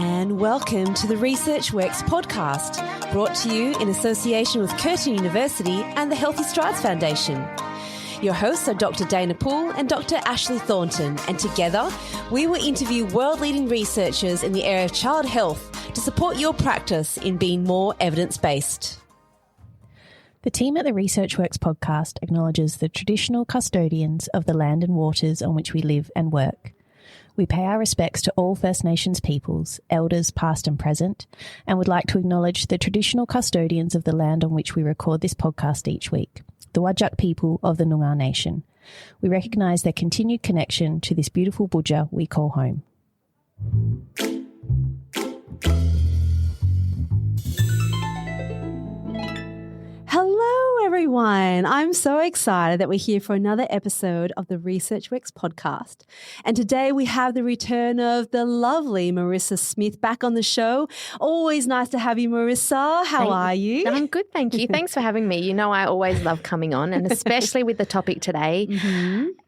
and welcome to the Research Works podcast, brought to you in association with Curtin University and the Healthy Strides Foundation. Your hosts are Dr. Dana Poole and Dr. Ashley Thornton, and together we will interview world-leading researchers in the area of child health to support your practice in being more evidence-based. The team at the Research Works podcast acknowledges the traditional custodians of the land and waters on which we live and work. We pay our respects to all First Nations peoples, elders past and present, and would like to acknowledge the traditional custodians of the land on which we record this podcast each week, the Whadjuk people of the Noongar Nation. We recognise their continued connection to this beautiful budja we call home. Hello, everyone. I'm so excited that we're here for another episode of the Research Works podcast. And today we have the return of the lovely Marissa Smith back on the show. Always nice to have you, Marissa. How are you? I'm good, thank you. Thanks for having me. You know, I always love coming on, and especially with the topic today,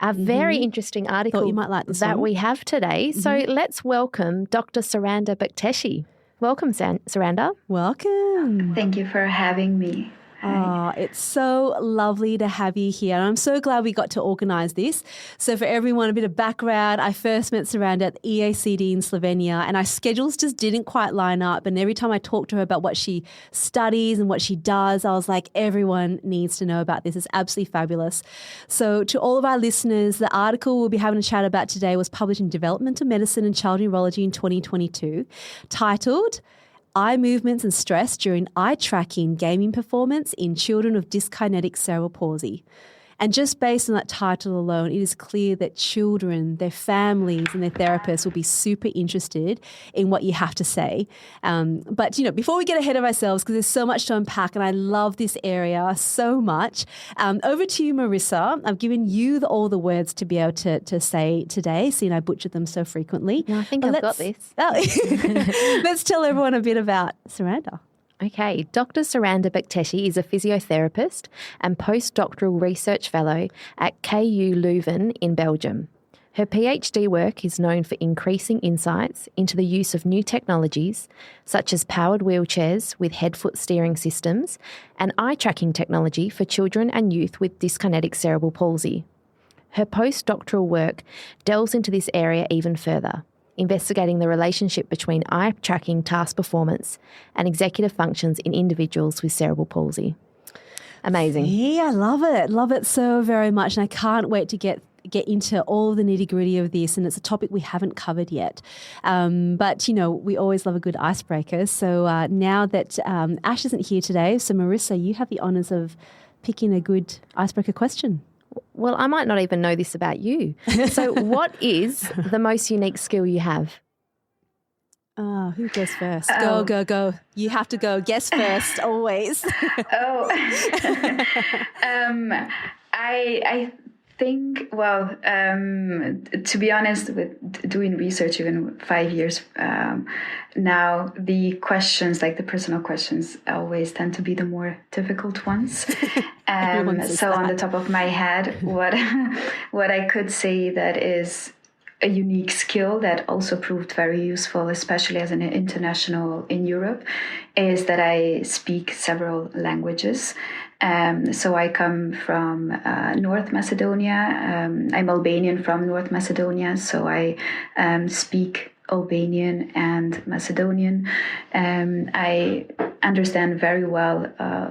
a very interesting article Thought you might like this that one. we have today. So let's welcome Dr. Saranda Bekteshi. Welcome, Saranda. Welcome. Thank you for having me. Oh, it's so lovely to have you here. And I'm so glad we got to organise this. So for everyone, a bit of background. I first met Saranda at the EACD in Slovenia, and our schedules just didn't quite line up. And every time I talked to her about what she studies and what she does, I was like, everyone needs to know about this. It's absolutely fabulous. So to all of our listeners, the article we'll be having a chat about today was published in Developmental Medicine and Child Neurology in 2022, titled Eye Movements and Stress During Eye Tracking Gaming Performance in Children with Dyskinetic Cerebral Palsy. And just based on that title alone, it is clear that children, their families and their therapists will be super interested in what you have to say. But, you know, before we get ahead of ourselves, because there's so much to unpack and I love this area so much, over to you, Marissa. I've given you all the words to be able to say today, seeing I butchered them so frequently. No, I think I've got this. Let's tell everyone a bit about Saranda. Okay, Dr. Saranda Bekteshi is a physiotherapist and postdoctoral research fellow at KU Leuven in Belgium. Her PhD work is known for increasing insights into the use of new technologies, such as powered wheelchairs with head-foot steering systems and eye tracking technology for children and youth with dyskinetic cerebral palsy. Her postdoctoral work delves into this area even further, investigating the relationship between eye tracking task performance and executive functions in individuals with cerebral palsy. Amazing. Yeah, I love it. Love it so very much. And I can't wait to get into all the nitty-gritty of this, and it's a topic we haven't covered yet. But, you know, we always love a good icebreaker. So now that Ash isn't here today, so Marissa, you have the honours of picking a good icebreaker question. Well, I might not even know this about you. So what is the most unique skill you have? Who goes first? Go. You have to go. Guess first, always. I think, to be honest, with doing research even 5 years now, the questions, like the personal questions, always tend to be the more difficult ones. So on the top of my head, what I could say that is a unique skill that also proved very useful, especially as an international in Europe, is that I speak several languages. So I come from North Macedonia. I'm Albanian from North Macedonia, so I speak Albanian and Macedonian. I understand very well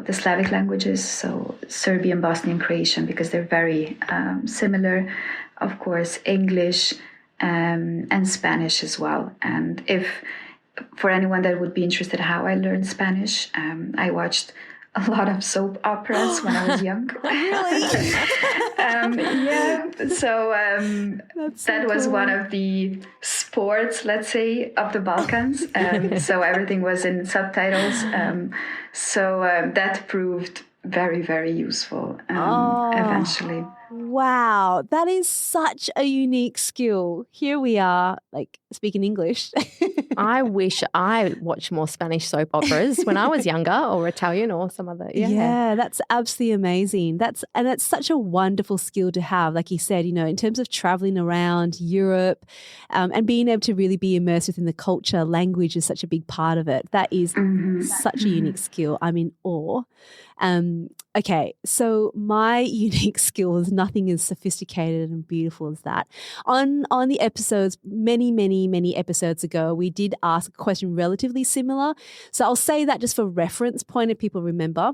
the Slavic languages, so Serbian, Bosnian, Croatian, because they're very similar. Of course, English and Spanish as well. And if for anyone that would be interested how I learned Spanish, I watched a lot of soap operas when I was young. Really? Yeah. So that was one of the sports, let's say, of the Balkans. So everything was in subtitles. So that proved very, very useful eventually. Wow, that is such a unique skill. Here we are, like speaking English. I wish I watched more Spanish soap operas when I was younger, or Italian or some other. Yeah, that's absolutely amazing. That's such a wonderful skill to have. Like you said, in terms of traveling around Europe and being able to really be immersed within the culture, language is such a big part of it. That is such a unique skill. I'm in awe. Okay, so my unique skill is nothing as sophisticated and beautiful as that. On the episodes, many episodes ago, we did ask a question relatively similar. So I'll say that just for reference point if people remember.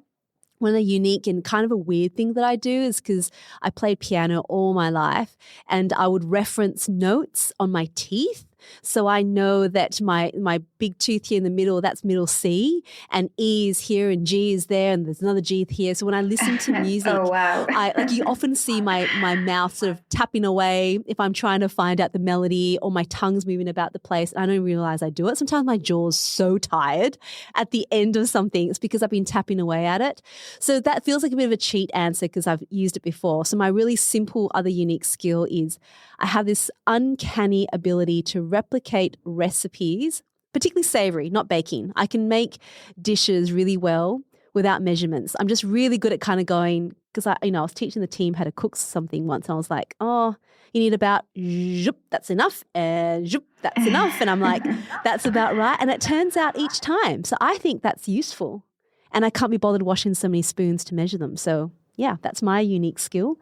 One of the unique and kind of a weird thing that I do is because I played piano all my life and I would reference notes on my teeth. So I know that my big tooth here in the middle, that's middle C, and E is here and G is there and there's another G here. So when I listen to music, oh, wow. you often see my mouth sort of tapping away if I'm trying to find out the melody, or my tongue's moving about the place. I don't realize I do it. Sometimes my jaw's so tired at the end of something. It's because I've been tapping away at it. So that feels like a bit of a cheat answer because I've used it before. So my really simple other unique skill is I have this uncanny ability to replicate recipes, particularly savory, not baking. I can make dishes really well without measurements. I'm just really good at kind of going, because I was teaching the team how to cook something once and I was like, oh, you need about zhup, that's enough, and zhup, that's enough. And I'm like, that's about right. And it turns out each time. So I think that's useful. And I can't be bothered washing so many spoons to measure them. So yeah, that's my unique skill.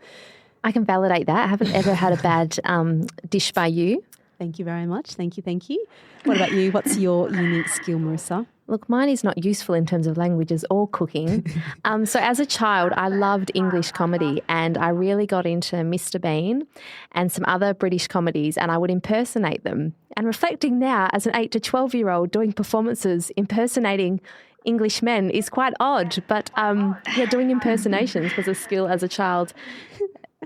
I can validate that. I haven't ever had a bad dish by you. Thank you very much. Thank you. What about you? What's your unique skill, Marissa? Look, mine is not useful in terms of languages or cooking. So as a child, I loved English comedy and I really got into Mr. Bean and some other British comedies, and I would impersonate them. And reflecting now as an 8 to 12-year-old doing performances impersonating English men is quite odd, but doing impersonations was a skill as a child.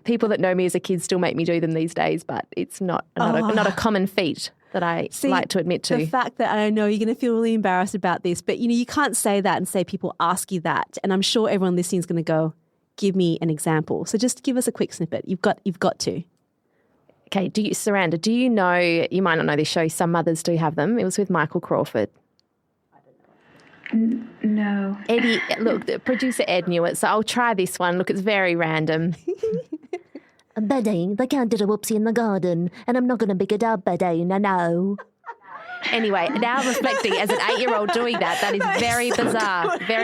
People that know me as a kid still make me do them these days, but it's not a common feat that I like to admit to. The fact that I know you're going to feel really embarrassed about this, but you can't say that and say people ask you that. And I'm sure everyone listening is going to go, give me an example. So just give us a quick snippet. You've got to. Okay, Saranda, do you know, you might not know this show, Some Mothers Do Have Them. It was with Michael Crawford. No. Eddie, look, producer Ed knew it, so I'll try this one. Look, it's very random. Betty, they can't do a whoopsie in the garden, and I'm not going to pick it up, Betty, no. Anyway, now reflecting as an 8-year-old doing that is very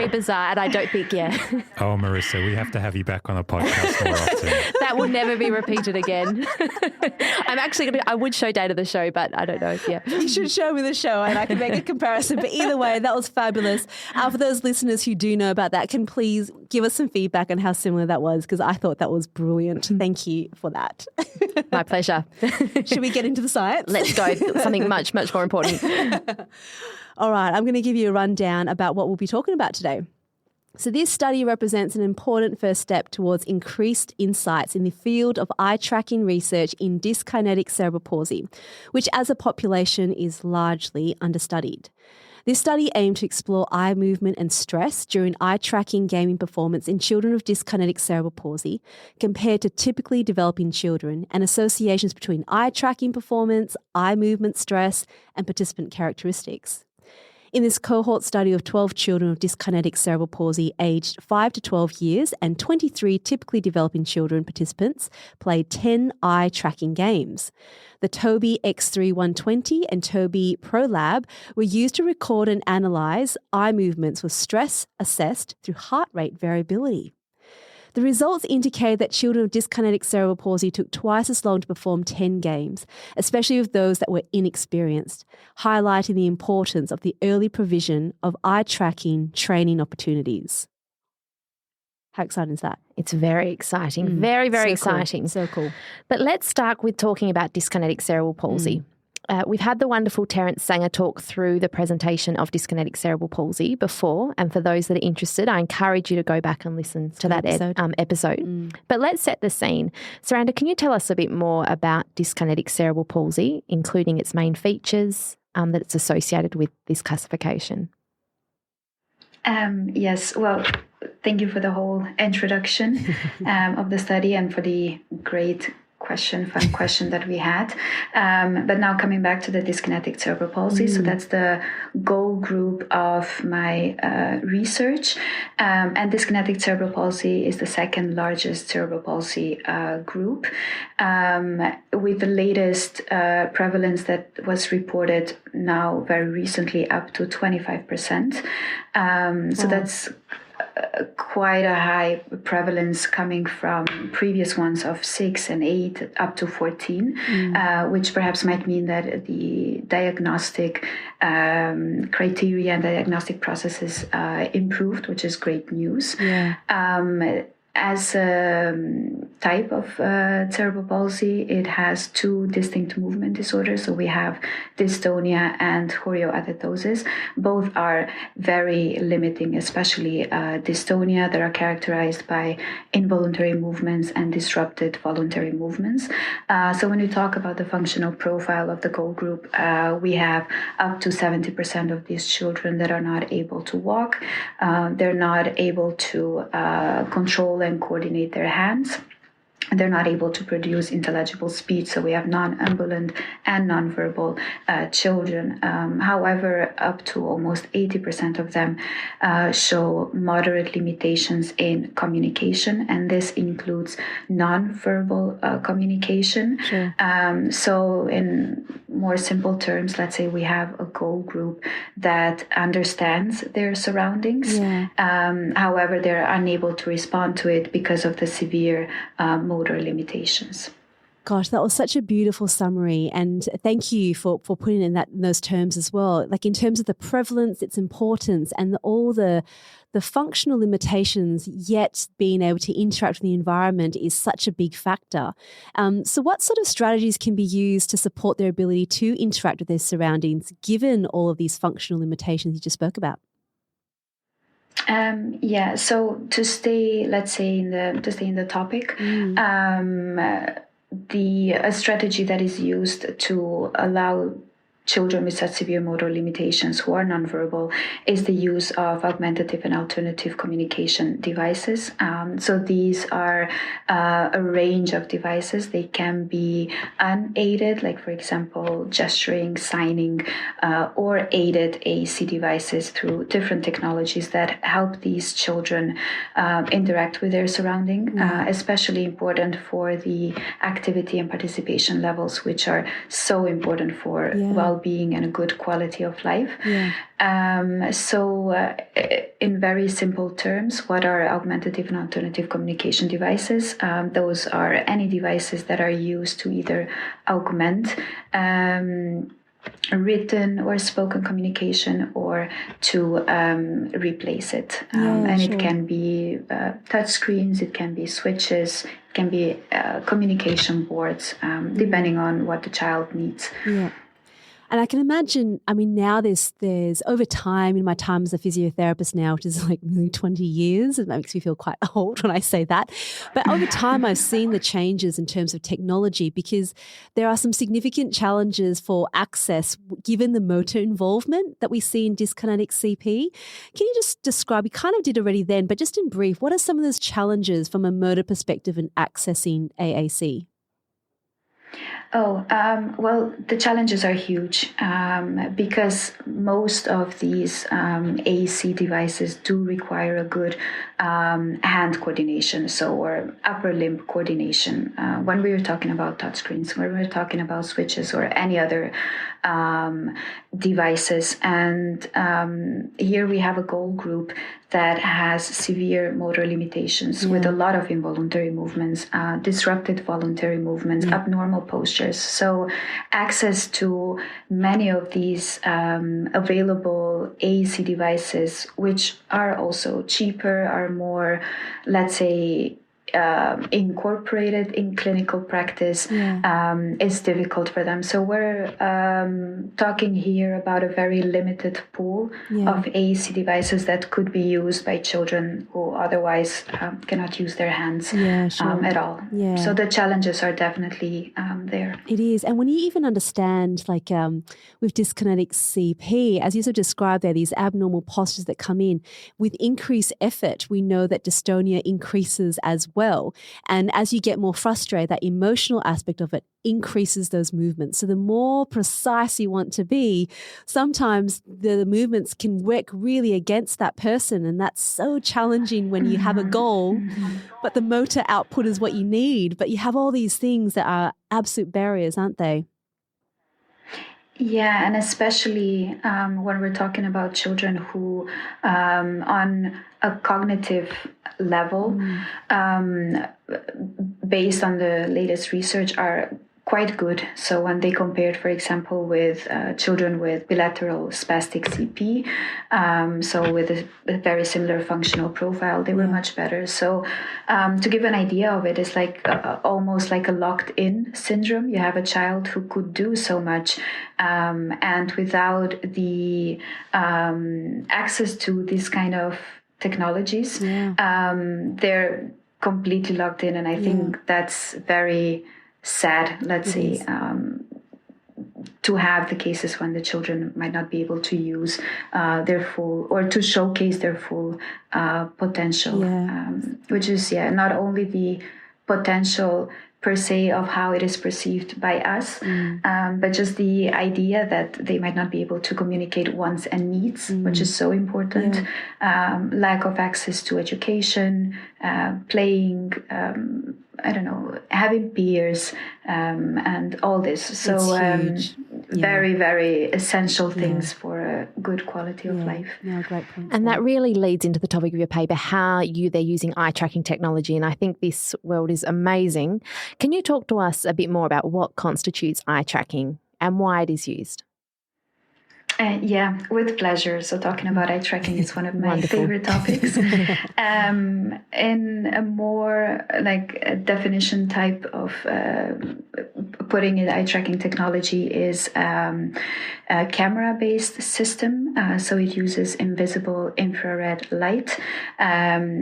bizarre, and I don't think, Oh, Marissa, we have to have you back on a podcast more often. That will never be repeated again. I would show Data the show, but I don't know. Yeah. You should show me the show and I can make a comparison. But either way, that was fabulous. For those listeners who do know about that, can please give us some feedback on how similar that was, because I thought that was brilliant. Thank you for that. My pleasure. Should we get into the science? Let's go. Something much, much more important. All right, I'm going to give you a rundown about what we'll be talking about today. So this study represents an important first step towards increased insights in the field of eye tracking research in dyskinetic cerebral palsy, which as a population is largely understudied. This study aimed to explore eye movement and stress during eye tracking gaming performance in children with dyskinetic cerebral palsy compared to typically developing children, and associations between eye tracking performance, eye movement stress, and participant characteristics. In this cohort study of 12 children with dyskinetic cerebral palsy aged 5 to 12 years and 23 typically developing children participants played 10 eye tracking games. The Tobii X3 and Tobii ProLab were used to record and analyse eye movements with stress assessed through heart rate variability. The results indicate that children with dyskinetic cerebral palsy took twice as long to perform 10 games, especially with those that were inexperienced, highlighting the importance of the early provision of eye tracking training opportunities. How exciting is that? It's very exciting. Very, very exciting. Cool. So cool. But let's start with talking about dyskinetic cerebral palsy. We've had the wonderful Terence Sanger talk through the presentation of dyskinetic cerebral palsy before, and for those that are interested, I encourage you to go back and listen to that episode. But let's set the scene. Saranda, can you tell us a bit more about dyskinetic cerebral palsy, including its main features that it's associated with this classification? Yes, well, thank you for the whole introduction of the study and for the great fun question that we had. But now coming back to the dyskinetic cerebral palsy. So that's the goal group of my research. And dyskinetic cerebral palsy is the second largest cerebral palsy group. With the latest prevalence that was reported now very recently up to 25%. So that's quite a high prevalence coming from previous ones of 6 and 8 up to 14, which perhaps might mean that the diagnostic criteria and diagnostic processes improved, which is great news. As a type of cerebral palsy, it has two distinct movement disorders. So we have dystonia and choreoathetosis. Both are very limiting, especially dystonia, that are characterized by involuntary movements and disrupted voluntary movements. So when we talk about the functional profile of the goal group, we have up to 70% of these children that are not able to walk. They're not able to control and coordinate their hands. They're not able to produce intelligible speech, so we have non-ambulant and non-verbal children. However, up to almost 80% of them show moderate limitations in communication, and this includes non-verbal communication. Sure. So in more simple terms, let's say we have a goal group that understands their surroundings. However, they're unable to respond to it because of the severe motor limitations. Gosh, that was such a beautiful summary, and thank you for putting in those terms as well. Like in terms of the prevalence, its importance, and all the functional limitations, yet being able to interact with the environment is such a big factor. So what sort of strategies can be used to support their ability to interact with their surroundings, given all of these functional limitations you just spoke about? So to stay in the topic, a strategy that is used to allow children with such severe motor limitations who are nonverbal is the use of augmentative and alternative communication devices. So these are a range of devices. They can be unaided, like for example, gesturing, signing, or aided AC devices through different technologies that help these children interact with their surrounding, especially important for the activity and participation levels, which are so important for well-being and a good quality of life. In very simple terms, what are augmentative and alternative communication devices? Those are any devices that are used to either augment written or spoken communication or to replace it. It can be touch screens, it can be switches, it can be communication boards, depending on what the child needs. And I can imagine, now there's over time, in my time as a physiotherapist now, which is like nearly 20 years, it makes me feel quite old when I say that. But over time, I've seen the changes in terms of technology, because there are some significant challenges for access given the motor involvement that we see in dyskinetic CP. Can you just describe, you kind of did already then, but just in brief, what are some of those challenges from a motor perspective in accessing AAC? Well, the challenges are huge because most of these AC devices do require a good hand coordination, or upper limb coordination. When we were talking about touchscreens, when we were talking about switches or any other devices. And here we have a goal group that has severe motor limitations with a lot of involuntary movements, disrupted voluntary movements, abnormal postures. So access to many of these available AEC devices, which are also cheaper, are more, let's say, incorporate it in clinical practice is difficult for them. So we're talking here about a very limited pool of AAC devices that could be used by children who otherwise cannot use their hands at all. Yeah. So the challenges are definitely there. It is. And when you even understand, like with dyskinetic CP, as you sort of described there, these abnormal postures that come in, with increased effort, we know that dystonia increases as well. And as you get more frustrated, that emotional aspect of it increases those movements. So the more precise you want to be, sometimes the movements can work really against that person. And that's so challenging when you have a goal, but the motor output is what you need. But you have all these things that are absolute barriers, aren't they? Yeah, and especially when we're talking about children who, on a cognitive level, based on the latest research, are quite good. So when they compared, for example, with children with bilateral spastic CP, so with a very similar functional profile, they were much better. So to give an idea of it, it's like almost like a locked-in syndrome. You have a child who could do so much, and without the access to these kind of technologies, they're completely locked in. And I think that's very sad, let's say, to have the cases when the children might not be able to use their full, or to showcase their full potential, which is not only the potential per se of how it is perceived by us, but just the idea that they might not be able to communicate wants and needs, which is so important. Lack of access to education, playing, I don't know, having peers, and all this. So very, very essential things for a good quality of life. Yeah, great point. And that really leads into the topic of your paper, how they're using eye tracking technology. And I think this world is amazing. Can you talk to us a bit more about what constitutes eye tracking and why it is used? Yeah, with pleasure. So talking about eye tracking is one of my favorite topics. In a more like a definition type of putting in eye tracking technology is a camera-based system. So it uses invisible infrared light,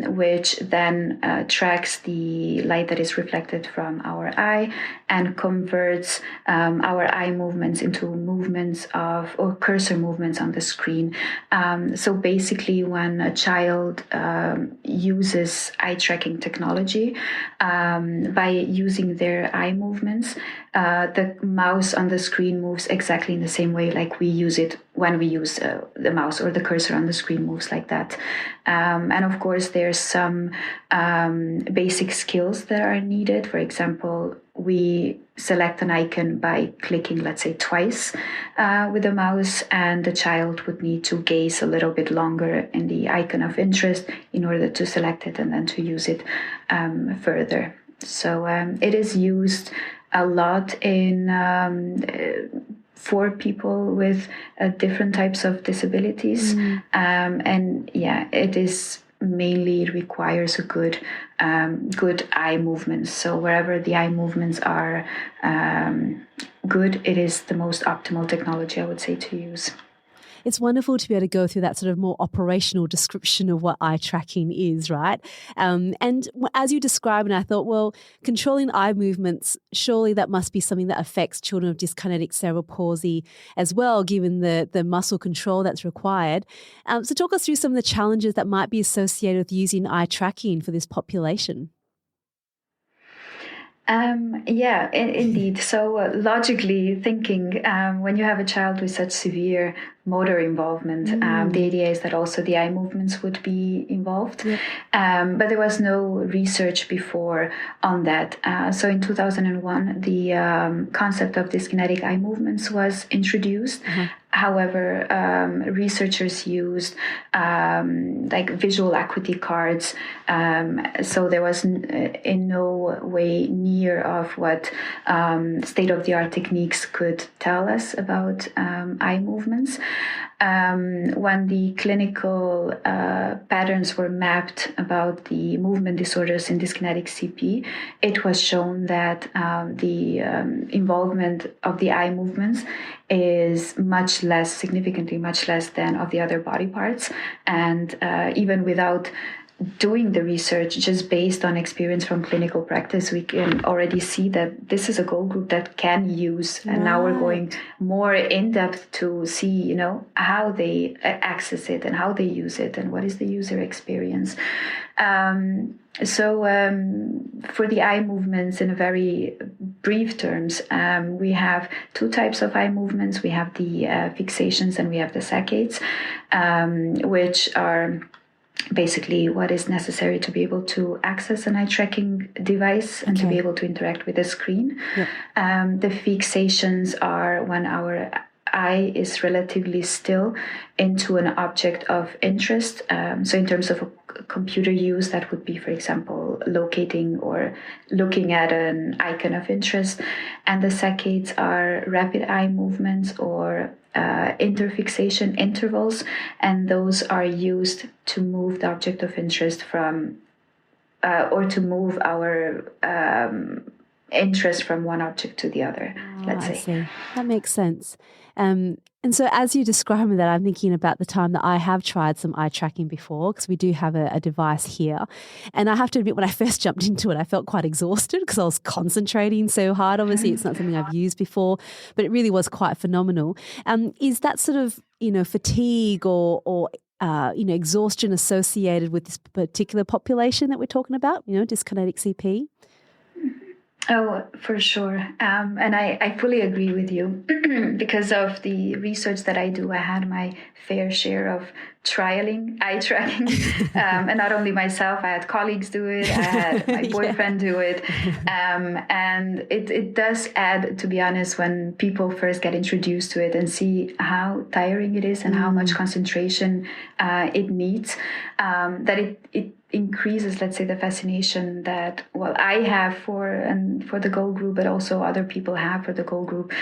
which then tracks the light that is reflected from our eye and converts our eye movements into movements of, or cursor movements on the screen. So basically, when a child uses eye tracking technology, by using their eye movements, the mouse on the screen moves exactly in the same way like we use it when we use the mouse, or the cursor on the screen moves like that. And of course, there's some basic skills that are needed. For example, we select an icon by clicking, let's say, twice with the mouse, and the child would need to gaze a little bit longer in the icon of interest in order to select it and then to use it further. So it is used a lot in for people with different types of disabilities. And it is mainly requires a good eye movements. So wherever the eye movements are good, it is the most optimal technology, I would say, to use. It's wonderful to be able to go through that sort of more operational description of what eye tracking is, right? And as you described, and I thought, well, controlling eye movements, surely that must be something that affects children of dyskinetic cerebral palsy as well, given the muscle control that's required. So talk us through some of the challenges that might be associated with using eye tracking for this population. Indeed. So logically thinking, when you have a child with such severe motor involvement, the idea is that also the eye movements would be involved. But there was no research before on that. So in 2001, the concept of dyskinetic eye movements was introduced. However, researchers used like visual acuity cards, so there was in no way near of what state-of-the-art techniques could tell us about eye movements. when the clinical patterns were mapped about the movement disorders in dyskinetic CP, it was shown that the involvement of the eye movements is much less, significantly much less than of the other body parts. And even without doing the research, just based on experience from clinical practice, we can already see that this is a goal group that can use. And now we're going more in depth to see, how they access it and how they use it and what is the user experience. So for the eye movements, in a very brief terms, we have two types of eye movements. We have the fixations and we have the saccades, which are basically what is necessary to be able to access an eye tracking device and to be able to interact with the screen. Yep. The fixations are when our eye is relatively still into an object of interest. So in terms of a computer use, that would be, for example, locating or looking at an icon of interest. And the saccades are rapid eye movements or interfixation intervals, and those are used to move the object of interest from or to move our interest from one object to the other, let's say. I see. That makes sense. And so as you describe that, I'm thinking about the time that I have tried some eye tracking before, because we do have a device here. And I have to admit, when I first jumped into it, I felt quite exhausted because I was concentrating so hard. Obviously, it's not something I've used before, but it really was quite phenomenal. Is that sort of, fatigue or exhaustion associated with this particular population that we're talking about, dyskinetic CP? Oh, for sure. And I fully agree with you. Because of the research that I do, I had my fair share of trialing eye tracking. And not only myself, I had colleagues do it. I had my boyfriend do it. And it does add, to be honest, when people first get introduced to it and see how tiring it is and how much concentration it needs, that it increases, let's say, the fascination that, I have for the goal group, but also other people have for the goal group.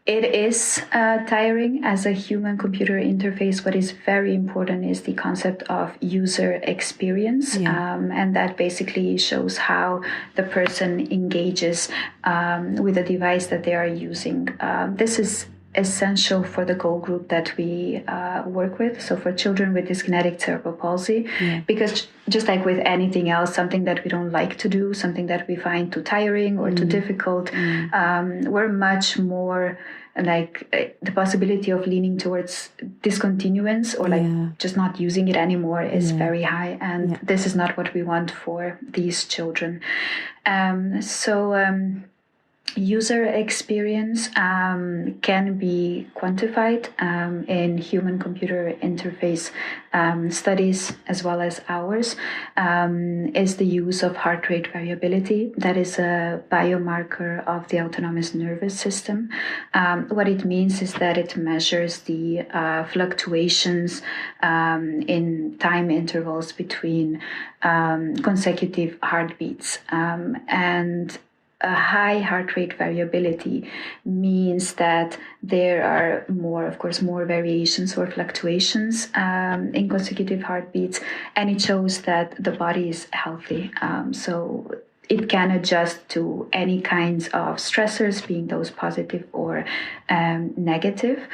It is tiring as a human-computer interface. What is very important is the concept of user experience, and that basically shows how the person engages with the device that they are using. This is essential for the goal group that we work with. So for children with dyskinetic cerebral palsy, because just like with anything else, something that we don't like to do, something that we find too tiring or too difficult, we're much more like the possibility of leaning towards discontinuance or just not using it anymore is very high. And this is not what we want for these children. User experience can be quantified in human-computer interface studies as well as ours, is the use of heart rate variability. That is a biomarker of the autonomous nervous system. What it means is that it measures the fluctuations in time intervals between consecutive heartbeats, and a high heart rate variability means that there are more variations or fluctuations in consecutive heartbeats, and it shows that the body is healthy. So it can adjust to any kinds of stressors, being those positive or negative.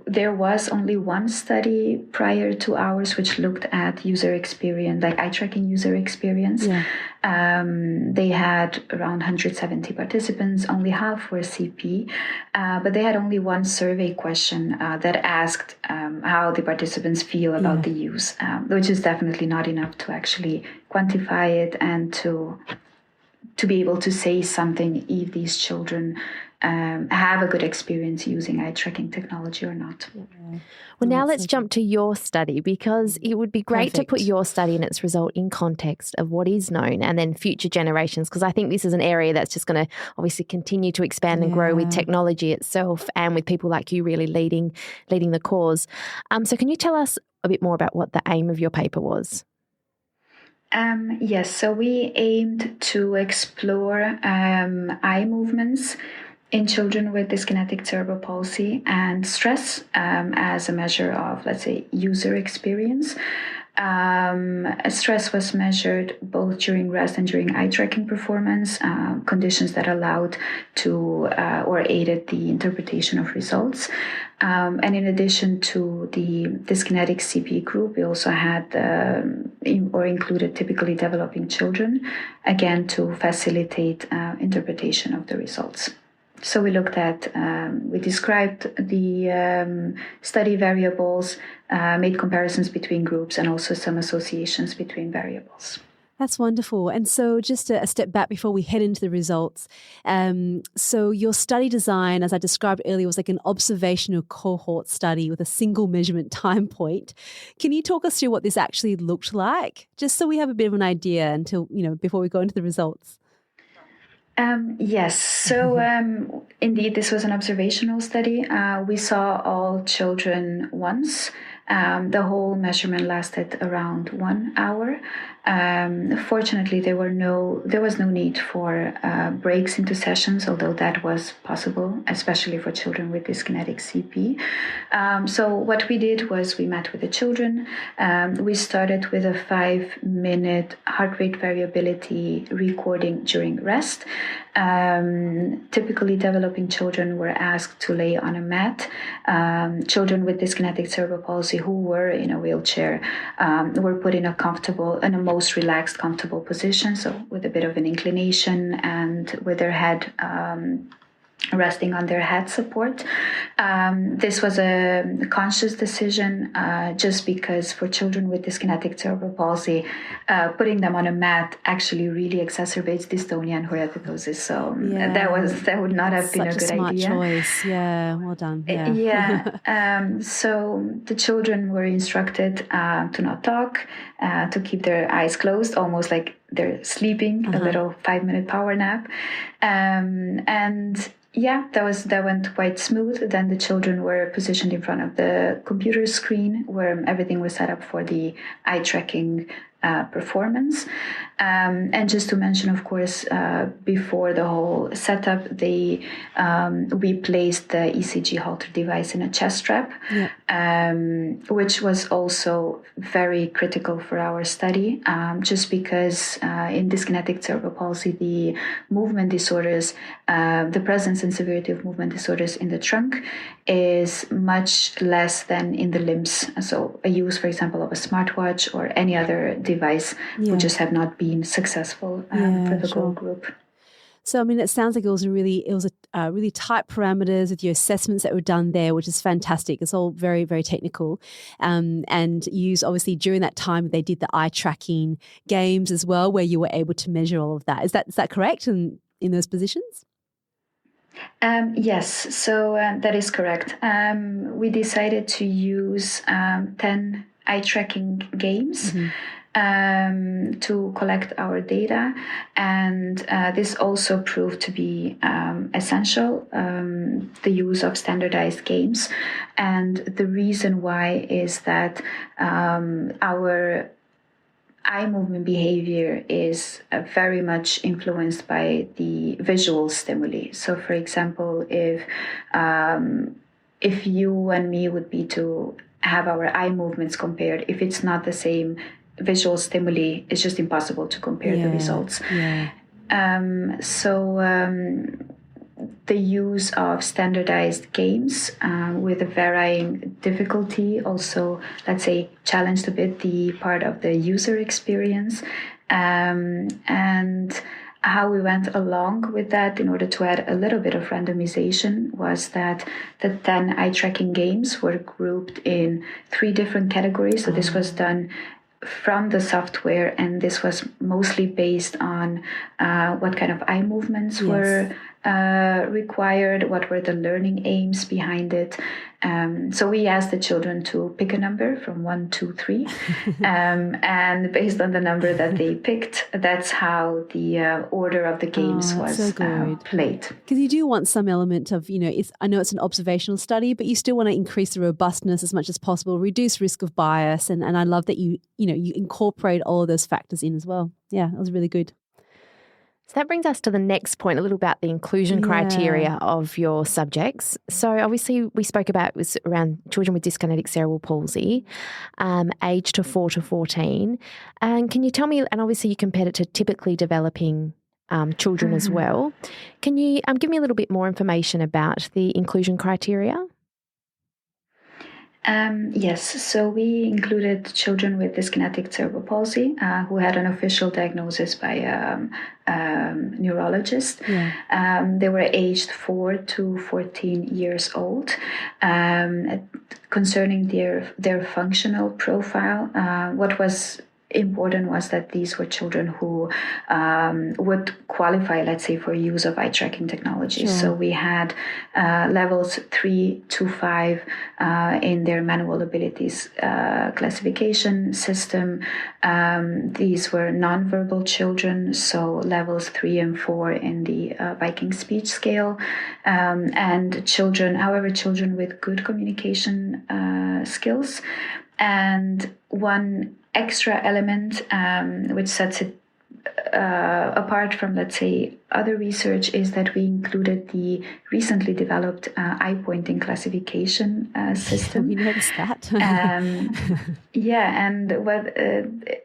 There was only one study prior to ours which looked at user experience, like eye tracking user experience. They had around 170 participants, only half were CP, but they had only one survey question that asked how the participants feel about the use, which is definitely not enough to actually quantify it and to be able to say something if these children have a good experience using eye tracking technology or not. Well, now let's jump to your study, because it would be great to put your study and its result in context of what is known and then future generations, because I think this is an area that's just going to obviously continue to expand and grow with technology itself and with people like you really leading the cause. So can you tell us a bit more about what the aim of your paper was? Yes, so we aimed to explore eye movements in children with dyskinetic cerebral palsy and stress as a measure of, let's say, user experience. Stress was measured both during rest and during eye tracking performance, conditions that allowed to or aided the interpretation of results. And in addition to the dyskinetic CP group, we also had or included typically developing children, again, to facilitate interpretation of the results. So we looked at, we described the study variables, made comparisons between groups, and also some associations between variables. That's wonderful. And so just a step back before we head into the results. So your study design, as I described earlier, was like an observational cohort study with a single measurement time point. Can you talk us through what this actually looked like? Just so we have a bit of an idea until, before we go into the results. Yes. So indeed, this was an observational study. We saw all children once. The whole measurement lasted around 1 hour. Fortunately, there was no need for breaks into sessions, although that was possible, especially for children with dyskinetic CP. So what we did was we met with the children. We started with a 5-minute heart rate variability recording during rest. Typically, developing children were asked to lay on a mat. Children with dyskinetic cerebral palsy who were in a wheelchair were put in a most relaxed, comfortable position, so with a bit of an inclination and with their head resting on their head support. This was a conscious decision just because for children with dyskinetic cerebral palsy, putting them on a mat actually really exacerbates dystonia and choreotyposis. So that would not have been a good idea. Such a smart choice. Yeah, well done. So the children were instructed to not talk, to keep their eyes closed, almost like they're sleeping, a little 5-minute power nap. That went quite smooth. Then the children were positioned in front of the computer screen where everything was set up for the eye tracking performance. And just to mention, of course, before the whole setup, we placed the ECG Holter device in a chest strap, which was also very critical for our study, just because in dyskinetic cerebral palsy, the movement disorders, the presence and severity of movement disorders in the trunk is much less than in the limbs. So a use, for example, of a smartwatch or any other device would just have not been successful for the goal group. So, I mean, it sounds like it was a really tight parameters with your assessments that were done there, which is fantastic. It's all very, very technical. And use obviously during that time, they did the eye tracking games as well, where you were able to measure all of that. Is that correct in those positions? Yes, so that is correct. We decided to use 10 eye tracking games to collect our data, and this also proved to be essential, the use of standardized games. And the reason why is that our eye movement behavior is very much influenced by the visual stimuli. So, for example, if you and me would be to have our eye movements compared, if it's not the same visual stimuli, it's just impossible to compare the results. The use of standardized games with a varying difficulty also, let's say, challenged a bit the part of the user experience. And how we went along with that in order to add a little bit of randomization was that the 10 eye tracking games were grouped in 3 different categories. So this was done from the software, and this was mostly based on what kind of eye movements were required, what were the learning aims behind it. So we asked the children to pick a number from 1, 2, 3. And based on the number that they picked, that's how the order of the games was played. Because you do want some element of, I know it's an observational study, but you still want to increase the robustness as much as possible, reduce risk of bias. And I love that you incorporate all of those factors in as well. Yeah, that was really good. So that brings us to the next point, a little about the inclusion criteria of your subjects. So obviously we spoke about it was around children with dyskinetic cerebral palsy, aged to 4 to 14. And can you tell me, and obviously you compared it to typically developing children as well. Can you give me a little bit more information about the inclusion criteria? Yes, so we included children with dyskinetic cerebral palsy who had an official diagnosis by a neurologist. They were aged 4 to 14 years old. Concerning their functional profile, what was important was that these were children who would qualify, let's say, for use of eye tracking technology. So we had levels 3 to 5 in their manual abilities classification system. These were nonverbal children, so levels 3 and 4 in the Viking speech scale. And children with good communication skills. And one extra element which sets it apart from, let's say, other research is that we included the recently developed eye-pointing classification system. We noticed that.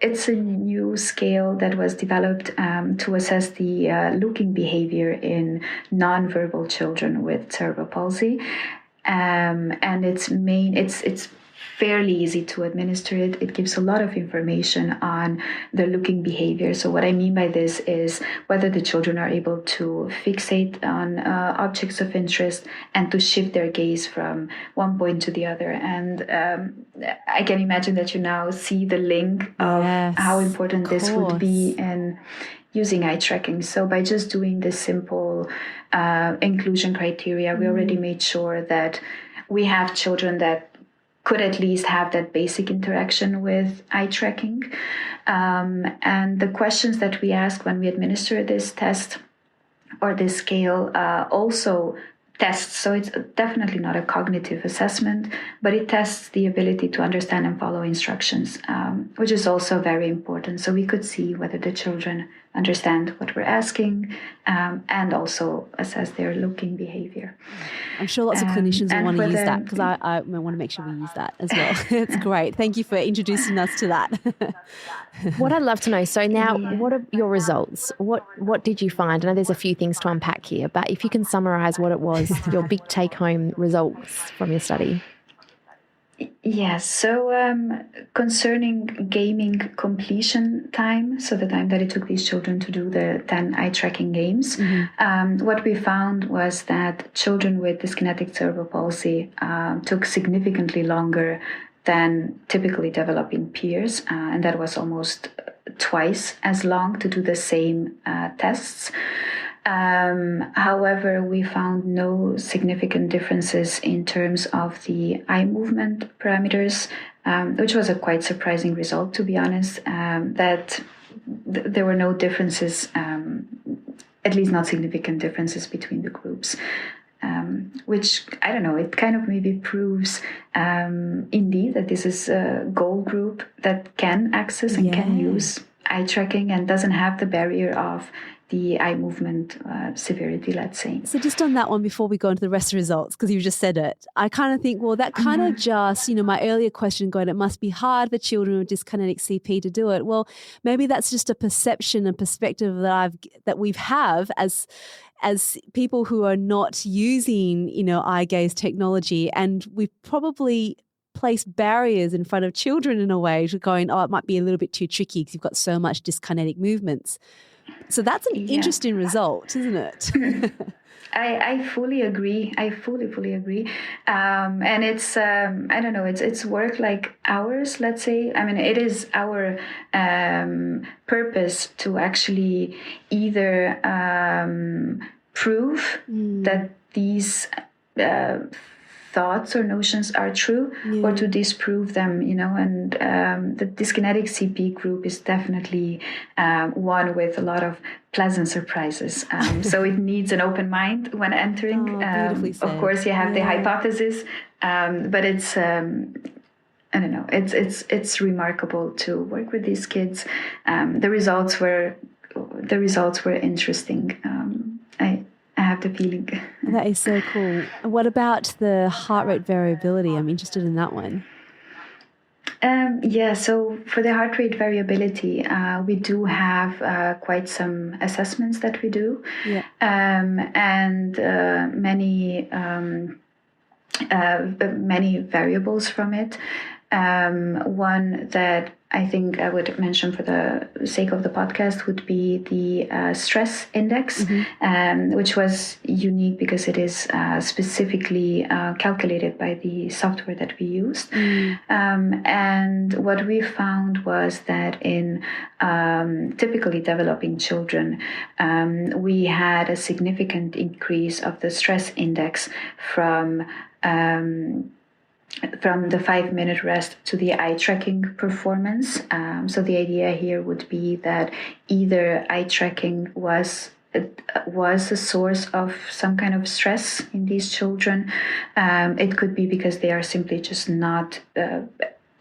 It's a new scale that was developed to assess the looking behavior in non-verbal children with cerebral palsy. And it's fairly easy to administer it. It gives a lot of information on the looking behavior. So what I mean by this is whether the children are able to fixate on objects of interest and to shift their gaze from one point to the other. And I can imagine that you now see the link of how important this would be in using eye tracking. So by just doing this simple inclusion criteria, we already made sure that we have children that could at least have that basic interaction with eye tracking. And the questions that we ask when we administer this test or this scale also tests. So it's definitely not a cognitive assessment, but it tests the ability to understand and follow instructions, which is also very important. So we could see whether the children understand what we're asking and also assess their looking behavior. I'm sure lots of clinicians will want to use that because I want to make sure we use that as well. It's great. Thank you for introducing us to that. What I'd love to know, so now what are your results? What did you find? I know there's a few things to unpack here, but if you can summarise what it was, your big take-home results from your study. Yes, so concerning gaming completion time, so the time that it took these children to do the 10 eye tracking games, what we found was that children with dyskinetic cerebral palsy took significantly longer than typically developing peers, and that was almost twice as long to do the same tests. However, we found no significant differences in terms of the eye movement parameters, which was a quite surprising result, to be honest, that there were no differences, at least not significant differences between the groups. Which, I don't know, it kind of maybe proves indeed that this is a goal group that can access and can use eye tracking and doesn't have the barrier of the eye movement severity, let's say. So just on that one, before we go into the rest of the results, because you just said it, I kind of think, well, that kind of just, my earlier question going, it must be hard for children with dyskinetic CP to do it. Well, maybe that's just a perception and perspective that we have as people who are not using, eye gaze technology, and we've probably placed barriers in front of children in a way to going, it might be a little bit too tricky because you've got so much dyskinetic movements. So that's an interesting result, isn't it? I fully agree. I fully agree. And it's, I don't know, it's work like ours, let's say. I mean, it is our purpose to actually either prove that these thoughts or notions are true, or to disprove them, and the dyskinetic CP group is definitely one with a lot of pleasant surprises. So it needs an open mind when entering. Beautifully said. Of course, you have the hypothesis, but it's I don't know. It's remarkable to work with these kids. The results were interesting. I have the feeling. That is so cool. What about the heart rate variability? I'm interested in that one. So for the heart rate variability, we do have quite some assessments that we do, and many variables from it. One that I think I would mention for the sake of the podcast would be the stress index, which was unique because it is specifically calculated by the software that we used. And what we found was that in typically developing children, we had a significant increase of the stress index from the 5-minute rest to the eye tracking performance. So the idea here would be that either eye tracking was a source of some kind of stress in these children. It could be because they are simply just not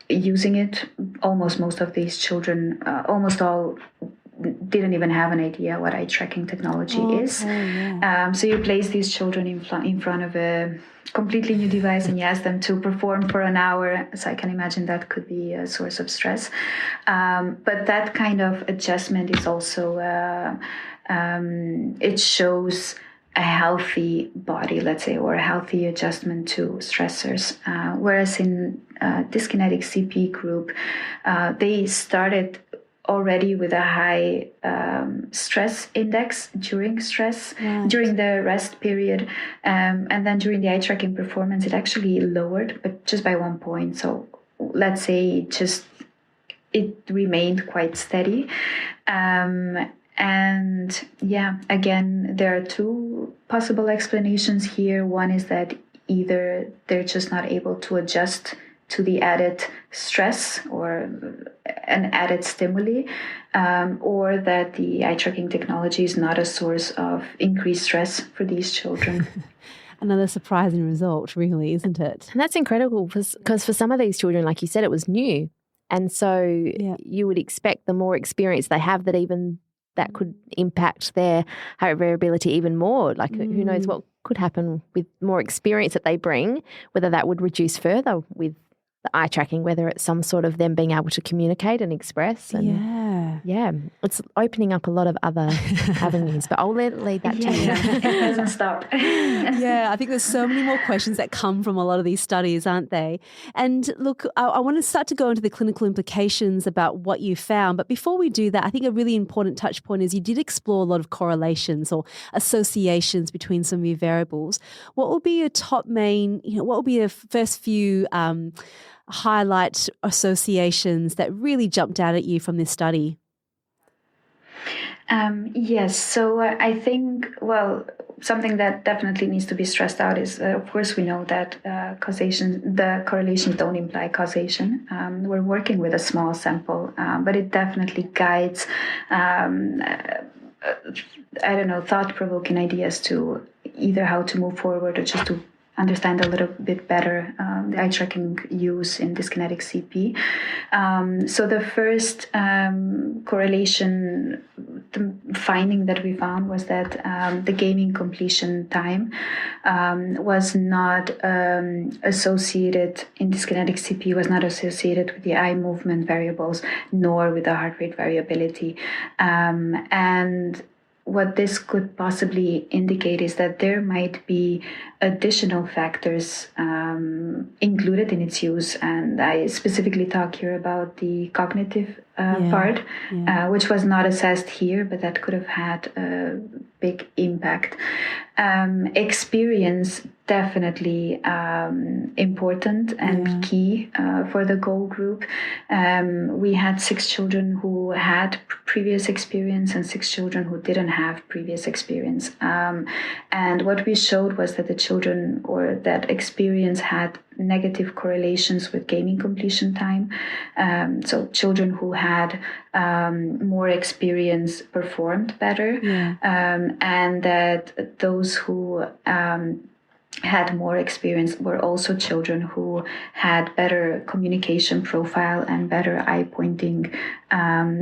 using it. Almost most of these children, almost all, didn't even have an idea what eye tracking technology is. So you place these children in front of a completely new device and you ask them to perform for an hour. So I can imagine that could be a source of stress. But that kind of adjustment is also, it shows a healthy body, let's say, or a healthy adjustment to stressors. Whereas in dyskinetic CP group, they started already with a high stress index during the rest period. And then during the eye tracking performance, it actually lowered, but just by 1 point. So let's say it remained quite steady. And again, there are two possible explanations here. One is that either they're just not able to adjust to the added stress or an added stimuli, or that the eye tracking technology is not a source of increased stress for these children. Another surprising result, really, isn't it? And that's incredible because for some of these children, like you said, it was new. And so you would expect the more experience they have that could impact their heart variability even more. Like who knows what could happen with more experience that they bring, whether that would reduce further with the eye tracking, whether it's some sort of them being able to communicate and express. And it's opening up a lot of other avenues, but I'll leave that to you. It doesn't stop. I think there's so many more questions that come from a lot of these studies, aren't they? And look, I want to start to go into the clinical implications about what you found. But before we do that, I think a really important touch point is you did explore a lot of correlations or associations between some of your variables. What will be your top main, what will be your first few highlight associations that really jumped out at you from this study? Yes, so I think, something that definitely needs to be stressed out is, of course, we know that the correlations don't imply causation. We're working with a small sample, but it definitely guides, thought-provoking ideas to either how to move forward or just to understand a little bit better the eye tracking use in dyskinetic CP. So the first correlation, the finding that we found was that the gaming completion time was not associated in dyskinetic CP, was not associated with the eye movement variables, nor with the heart rate variability. And what this could possibly indicate is that there might be additional factors included in its use. And I specifically talk here about the cognitive part, which was not assessed here, but that could have had a big impact. Experience, definitely important and key for the goal group. We had 6 children who had previous experience and 6 children who didn't have previous experience. And what we showed was that the children or that experience had negative correlations with gaming completion time. So children who had more experience performed better, and that those who had more experience were also children who had better communication profile and better eye pointing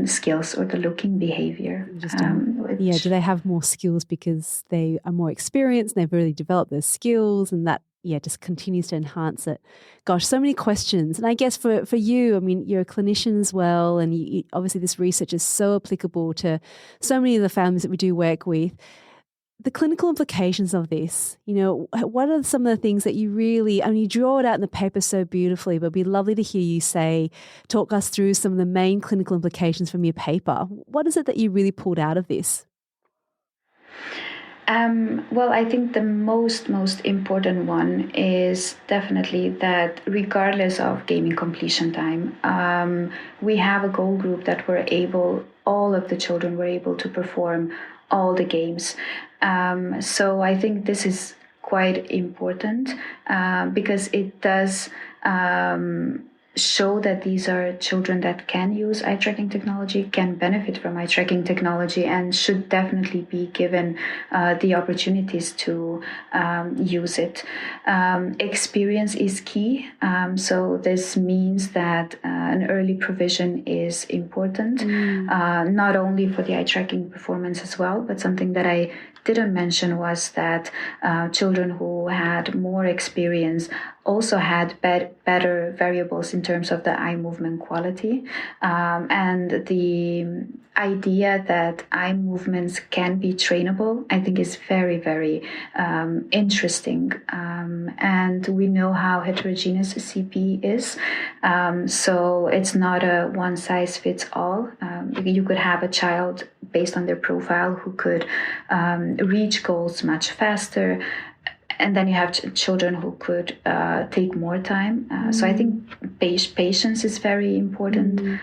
skills or the looking behavior. Do they have more skills because they are more experienced and they've really developed those skills, and that just continues to enhance it? Gosh, so many questions. And I guess for you, I mean, you're a clinician as well, and you, obviously this research is so applicable to so many of the families that we do work with. The clinical implications of this, what are some of the things that you really, you draw it out in the paper so beautifully, but it'd be lovely to hear you talk us through some of the main clinical implications from your paper. What is it that you really pulled out of this? Well, I think the most important one is definitely that regardless of gaming completion time, we have a goal group that all of the children were able to perform all the games. So I think this is quite important because it does show that these are children that can use eye tracking technology, can benefit from eye tracking technology, and should definitely be given the opportunities to use it. Experience is key. So this means that an early provision is important, not only for the eye tracking performance as well, but something that I didn't mention was that children who had more experience also had better variables in terms of the eye movement quality. And the idea that eye movements can be trainable, I think, is very, very interesting. And we know how heterogeneous CP is. So it's not a one size fits all. You could have a child based on their profile who could reach goals much faster. And then you have children who could take more time. So I think patience is very important,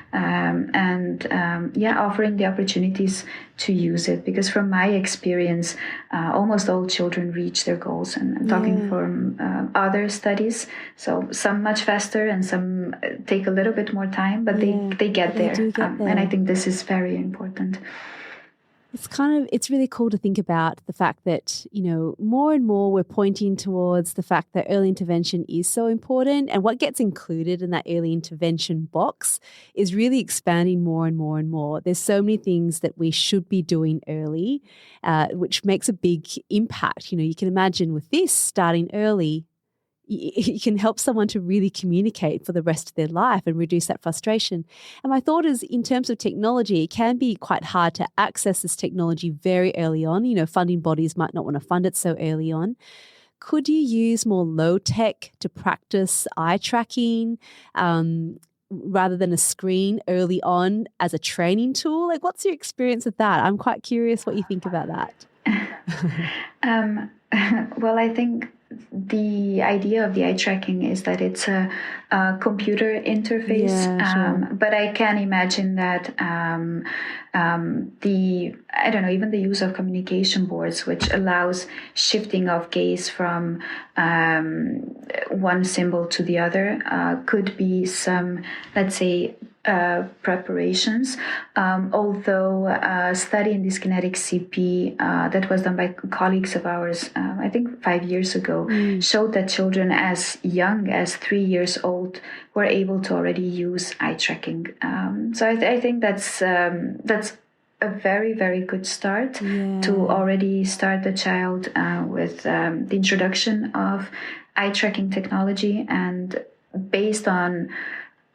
offering the opportunities to use it. Because from my experience, almost all children reach their goals. And I'm talking from other studies. So some much faster and some take a little bit more time, but they get there. And I think this is very important. It's really cool to think about the fact that, more and more we're pointing towards the fact that early intervention is so important, and what gets included in that early intervention box is really expanding more and more and more. There's so many things that we should be doing early, which makes a big impact. You can imagine with this starting early, you can help someone to really communicate for the rest of their life and reduce that frustration. And my thought is, in terms of technology, it can be quite hard to access this technology very early on. Funding bodies might not want to fund it so early on. Could you use more low tech to practice eye tracking rather than a screen early on as a training tool? Like, what's your experience with that? I'm quite curious what you think about that. Well, I think the idea of the eye tracking is that it's a computer interface, but I can imagine that even the use of communication boards, which allows shifting of gaze from one symbol to the other, could be some, let's say, preparations. Although a study in dyskinetic CP that was done by colleagues of ours, I think 5 years ago, showed that children as young as 3 years old were able to already use eye tracking. So I think that's a very, very good start to already start the child with the introduction of eye tracking technology, and based on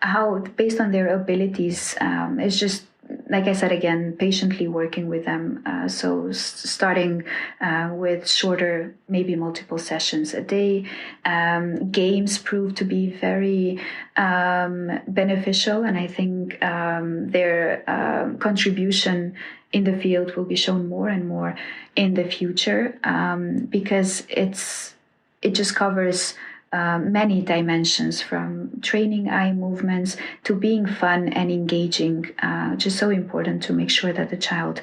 their abilities, it's just like I said, again, patiently working with them. So starting with shorter, maybe multiple sessions a day. Games prove to be very beneficial, and I think their contribution in the field will be shown more and more in the future, because it just covers many dimensions, from training eye movements to being fun and engaging. Just so important to make sure that the child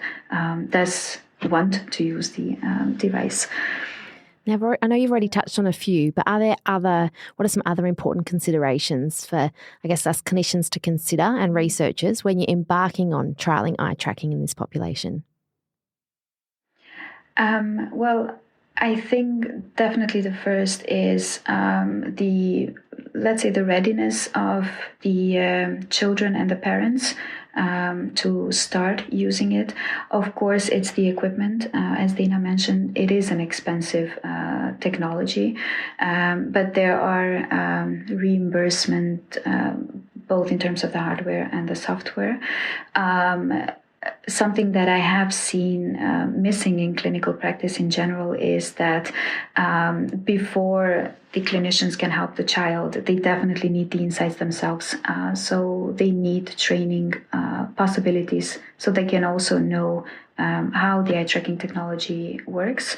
does want to use the device. Now, I know you've already touched on a few, but what are some other important considerations for, I guess, us clinicians to consider and researchers when you're embarking on trialling eye tracking in this population? Well, I think definitely the first is the readiness of the children and the parents to start using it. Of course, it's the equipment. As Dana mentioned, it is an expensive technology, but there are reimbursement both in terms of the hardware and the software. Something that I have seen missing in clinical practice in general is that before the clinicians can help the child, they definitely need the insights themselves. So they need training possibilities so they can also know how the eye tracking technology works.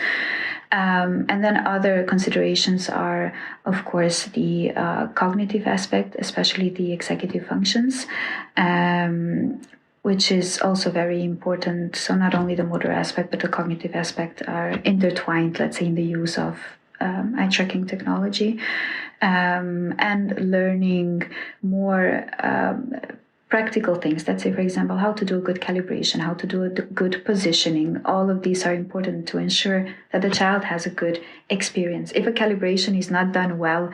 And then other considerations are, of course, the cognitive aspect, especially the executive functions, which is also very important. So not only the motor aspect, but the cognitive aspect are intertwined, let's say, in the use of eye tracking technology, and learning more practical things. Let's say, for example, how to do a good calibration, how to do a good positioning. All of these are important to ensure that the child has a good experience. If a calibration is not done well,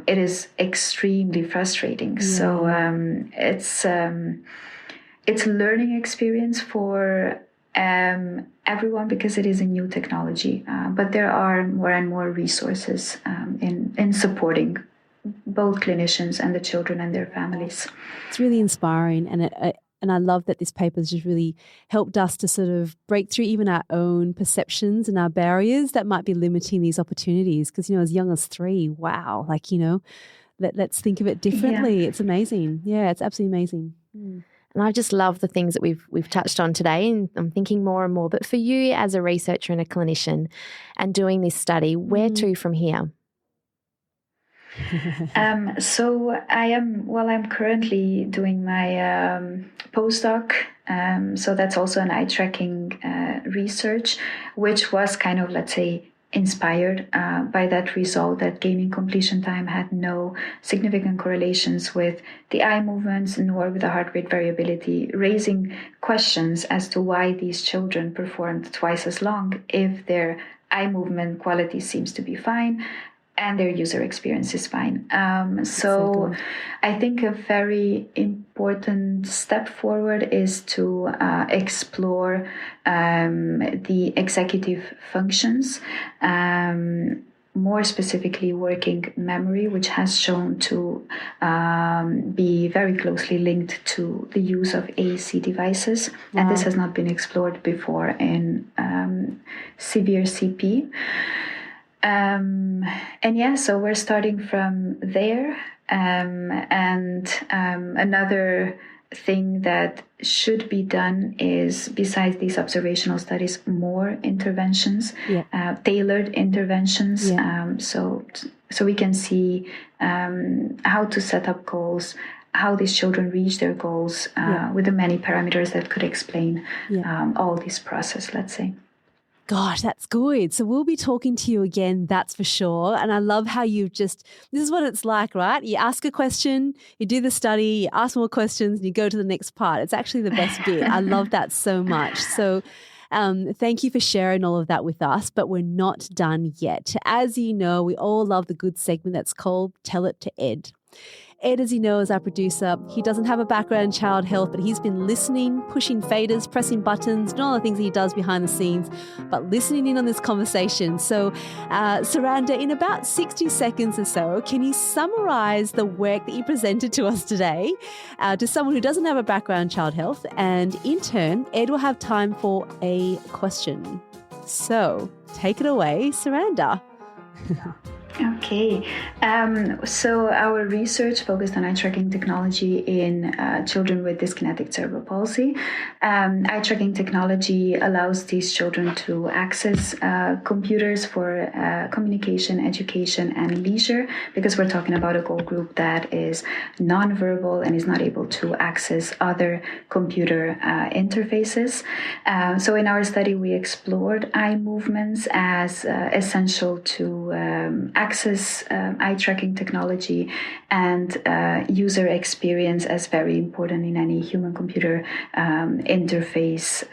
it is extremely frustrating. Yeah. So it's a learning experience for everyone because it is a new technology. But there are more and more resources in supporting both clinicians and the children and their families. It's really inspiring, and I love that this paper has just really helped us to sort of break through even our own perceptions and our barriers that might be limiting these opportunities. Because, as young as 3, wow, let's think of it differently. Yeah. It's amazing. Yeah, it's absolutely amazing. Mm. And I just love the things that we've touched on today, and I'm thinking more and more. But for you as a researcher and a clinician and doing this study, where to from here? So I'm currently doing my postdoc. So that's also an eye tracking research, which was kind of, let's say, inspired by that result that gaming completion time had no significant correlations with the eye movements nor with the heart rate variability, raising questions as to why these children performed twice as long if their eye movement quality seems to be fine and their user experience is fine. So I think a very important step forward is to explore the executive functions, more specifically working memory, which has shown to be very closely linked to the use of AAC devices. Wow. And this has not been explored before in severe CP. So we're starting from there. And another thing that should be done is, besides these observational studies, more interventions, tailored interventions. Yeah. So we can see how to set up goals, how these children reach their goals with the many parameters that could explain all this process, let's say. Gosh, that's good. So we'll be talking to you again, that's for sure. And I love how this is what it's like, right? You ask a question, you do the study, you ask more questions, and you go to the next part. It's actually the best bit. I love that so much. So thank you for sharing all of that with us, but we're not done yet. As you know, we all love the good segment that's called Tell It to Ed. Ed, as you know, is our producer. He doesn't have a background in child health, but he's been listening, pushing faders, pressing buttons, and all the things he does behind the scenes, but listening in on this conversation. So, Saranda, in about 60 seconds or so, can you summarise the work that you presented to us today to someone who doesn't have a background in child health? And in turn, Ed will have time for a question. So, take it away, Saranda. Okay, so our research focused on eye tracking technology in children with dyskinetic cerebral palsy. Eye tracking technology allows these children to access computers for communication, education, and leisure, because we're talking about a goal group that is nonverbal and is not able to access other computer interfaces. So in our study, we explored eye movements as essential to access eye tracking technology, and user experience as very important in any human-computer interface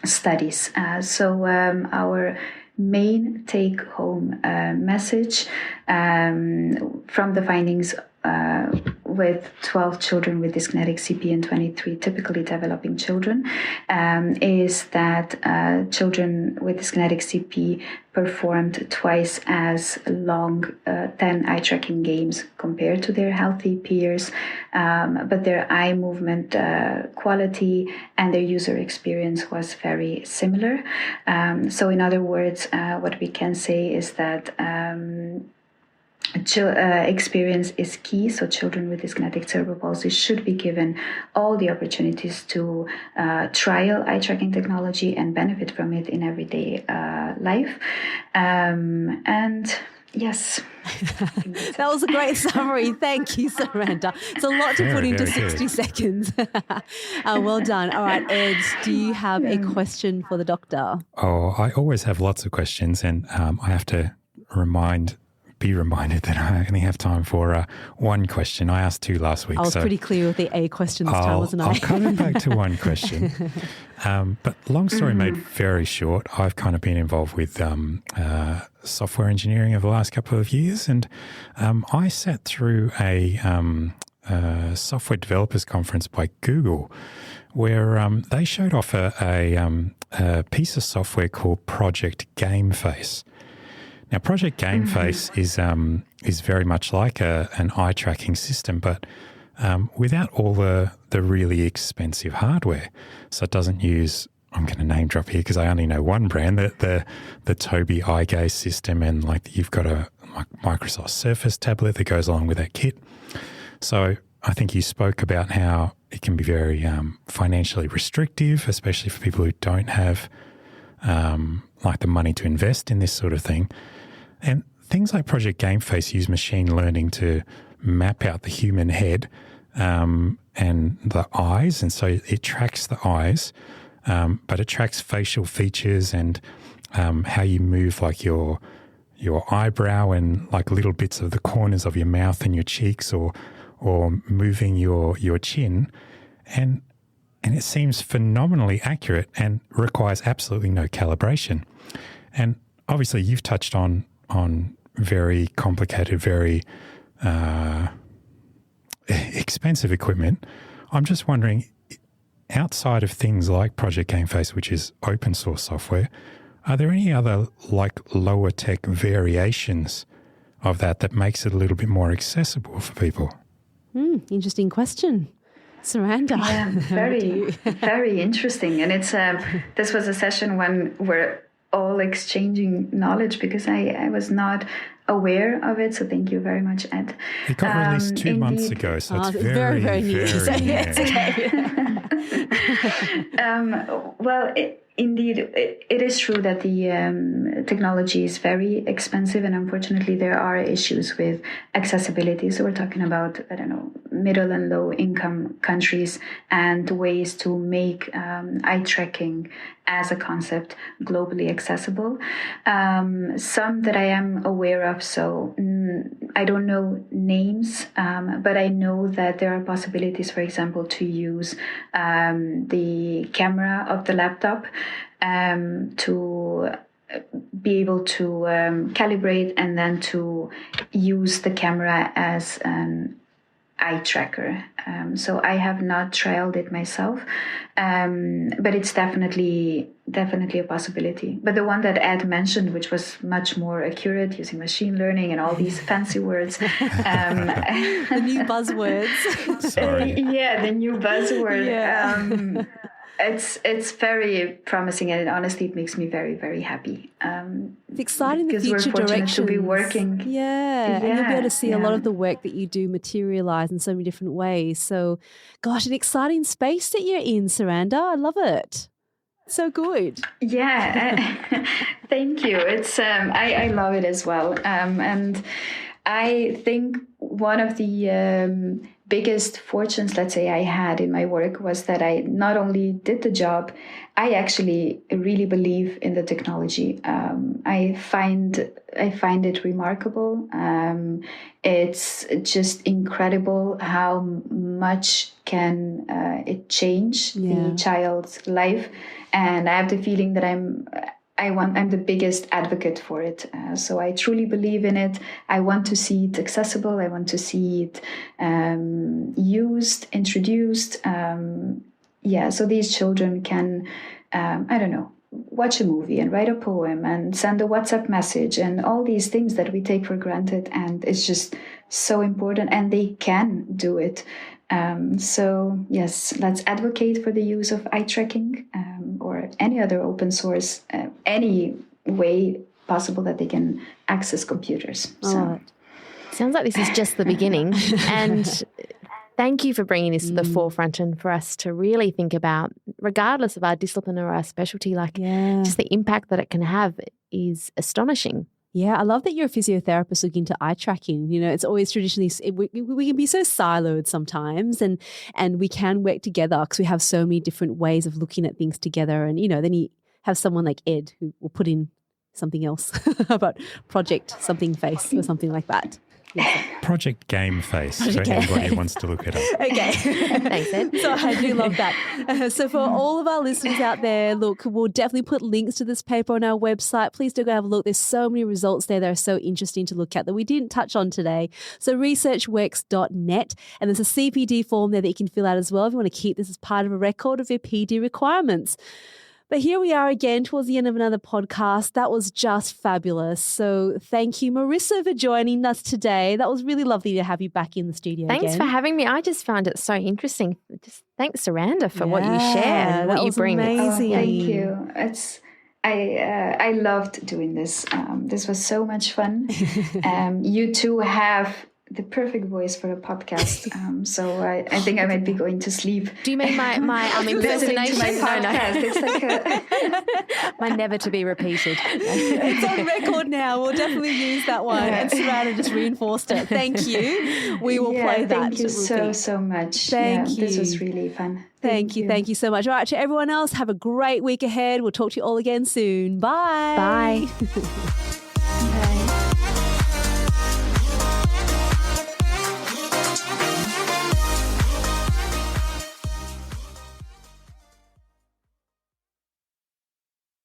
studies. So our main take-home message from the findings with 12 children with dyskinetic CP and 23 typically developing children is that children with dyskinetic CP performed twice as long 10 eye tracking games compared to their healthy peers, but their eye movement quality and their user experience was very similar. So in other words, what we can say is that experience is key, so children with dyskinetic cerebral palsy should be given all the opportunities to trial eye tracking technology and benefit from it in everyday life. And yes. That was a great summary. Thank you, Saranda. It's a lot to put into 60 seconds. Well done. All right, Ed, do you have a question for the doctor? Oh, I always have lots of questions, and I have to be reminded that I only have time for one question. I asked two last week. I was pretty clear with the A question this time, wasn't I? I'll come back to one question. But long story made very short, I've kind of been involved with software engineering over the last couple of years, and I sat through a software developers conference by Google where they showed off a piece of software called Project Gameface. Now, Project Gameface is very much like an eye tracking system, but without all the really expensive hardware. So it doesn't use, I'm going to name drop here because I only know one brand, the Tobii eye gaze system, and like you've got a Microsoft Surface tablet that goes along with that kit. So I think you spoke about how it can be very financially restrictive, especially for people who don't have like the money to invest in this sort of thing. And things like Project Gameface use machine learning to map out the human head and the eyes. And so it tracks the eyes, but it tracks facial features and how you move, like your eyebrow and like little bits of the corners of your mouth and your cheeks, or moving your chin. And it seems phenomenally accurate and requires absolutely no calibration. And obviously you've touched on very complicated, very expensive equipment. I'm just wondering, outside of things like Project Gameface, which is open source software, are there any other like lower tech variations of that makes it a little bit more accessible for people? Interesting question. Saranda. Yeah, very interesting. And it's this was a session when we're all exchanging knowledge, because I was not aware of it. So thank you very much, Ed. It got released 2 months ago, so it's very, very new. Well, indeed, it is true that the technology is very expensive, and unfortunately there are issues with accessibility. So we're talking about, middle and low income countries, and ways to make eye tracking as a concept globally accessible. Some that I am aware of, so I don't know names, but I know that there are possibilities, for example, to use the camera of the laptop to be able to calibrate and then to use the camera as an eye tracker. So I have not trialed it myself, but it's definitely a possibility. But the one that Ed mentioned, which was much more accurate using machine learning and all these fancy words. The new buzzwords. Sorry. Yeah, the new buzzword. Yeah. It's very promising, and honestly, it makes me very, very happy. It's exciting the because future we're fortunate directions. to be working. Yeah, and you'll be able to see a lot yeah. of the work that you do materialize in so many different ways. So, gosh, an exciting space that you're in, Saranda. I love it. So good. Yeah, thank you. It's I love it as well, and I think one of the biggest fortunes, let's say, I had in my work was that I not only did the job, I actually really believe in the technology. I find it remarkable. It's just incredible how much can it change the child's life, and I have the feeling that I'm the biggest advocate for it. So I truly believe in it. I want to see it accessible. I want to see it used, introduced. So these children can, watch a movie and write a poem and send a WhatsApp message and all these things that we take for granted. And it's just so important, and they can do it. So yes, let's advocate for the use of eye tracking or any other open source, any way possible that they can access computers. So. Sounds like this is just the beginning. And thank you for bringing this to the forefront and for us to really think about, regardless of our discipline or our specialty, just the impact that it can have is astonishing. Yeah, I love that you're a physiotherapist looking into eye tracking. You know, it's always traditionally, we can be so siloed sometimes, and we can work together because we have so many different ways of looking at things together. And, then you have someone like Ed who will put in something else about project something face or something like that. Yes. Project Game Face for anybody who wants to look it up. Okay. Thanks, Ed. So I do love that. So for all of our listeners out there, look, we'll definitely put links to this paper on our website. Please do go have a look. There's so many results there that are so interesting to look at that we didn't touch on today. So researchworks.net, and there's a CPD form there that you can fill out as well if you want to keep this as part of a record of your PD requirements. But here we are again towards the end of another podcast. That was just fabulous. So thank you, Marissa, for joining us today. That was really lovely to have you back in the studio again. Thanks for having me. I just found it so interesting. Just thanks, Saranda, for what you share and what you bring. Amazing. Thank you. I loved doing this. This was so much fun. You two have the perfect voice for a podcast. So I think I might be going to sleep. Do you mean my impersonation? My podcast. No. It's like my never to be repeated. It's on record now. We'll definitely use that one. And Saranda just reinforced it. Thank you. We will play that. Thank you so much. Thank you. This was really fun. Thank you. Thank you so much. All right, to everyone else, have a great week ahead. We'll talk to you all again soon. Bye. Bye. Bye.